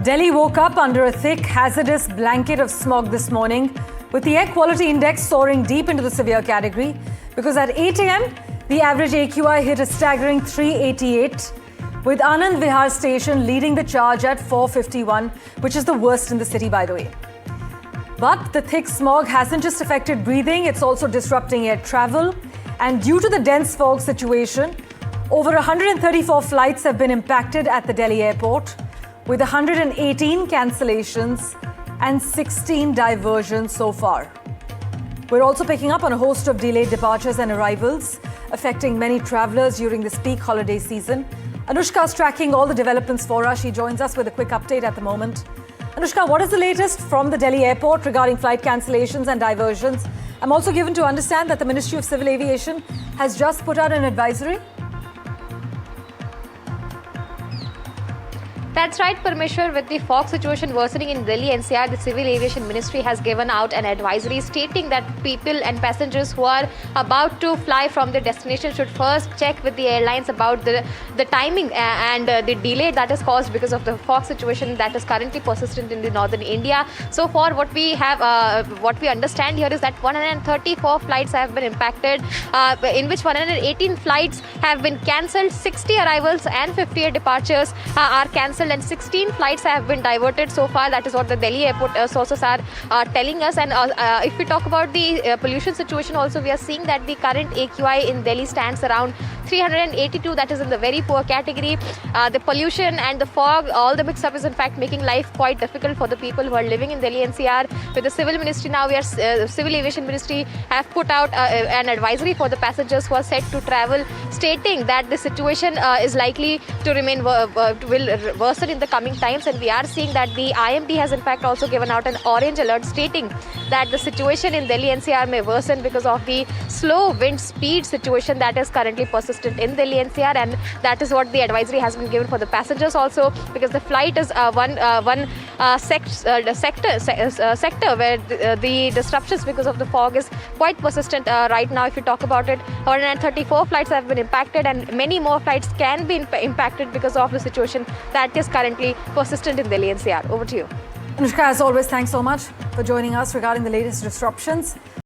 Delhi woke up under a thick, hazardous blanket of smog this morning, with the air quality index soaring deep into the severe category, because at 8 a.m., the average AQI hit a staggering 388, with Anand Vihar station leading the charge at 451, which is the worst in the city, by the way. But the thick smog hasn't just affected breathing, it's also disrupting air travel. And due to the dense fog situation, over 134 flights have been impacted at the Delhi airport, with 118 cancellations and 16 diversions so far. We're also picking up on a host of delayed departures and arrivals, affecting many travellers during this peak holiday season. Anushka is tracking all the developments for us. She joins us with a quick update at the moment. Anushka, what is the latest from the Delhi airport regarding flight cancellations and diversions? I'm also given to understand that the Ministry of Civil Aviation has just put out an advisory. That's right, Parmeshwar. With the fog situation worsening in Delhi NCR, the Civil Aviation Ministry has given out an advisory stating that people and passengers who are about to fly from their destination should first check with the airlines about the timing and the delay that is caused because of the fog situation that is currently persistent in the northern India. So far, what we understand here is that 134 flights have been impacted, in which 118 flights have been cancelled, 60 arrivals and 58 departures are cancelled, and 16 flights have been diverted so far. That is what the Delhi airport sources are telling us. And if we talk about the pollution situation also, we are seeing that the current AQI in Delhi stands around 382, that is in the very poor category. The pollution and the fog, all the mix-up is in fact making life quite difficult for the people who are living in Delhi NCR. With the Civil Ministry now, Civil Aviation Ministry have put out an advisory for the passengers who are set to travel, stating that the situation is likely to remain will worsen in the coming times. And we are seeing that the IMD has in fact also given out an orange alert, stating that the situation in Delhi NCR may worsen because of the slow wind speed situation that is currently persistent in Delhi NCR, and that is what the advisory has been given for the passengers also, because the flight is one sector where the disruptions because of the fog is quite persistent right now. If you talk about it, 134 flights have been impacted, and many more flights can be impacted because of the situation that is currently persistent in Delhi NCR. Over to you. Anushka, as always, thanks so much for joining us regarding the latest disruptions.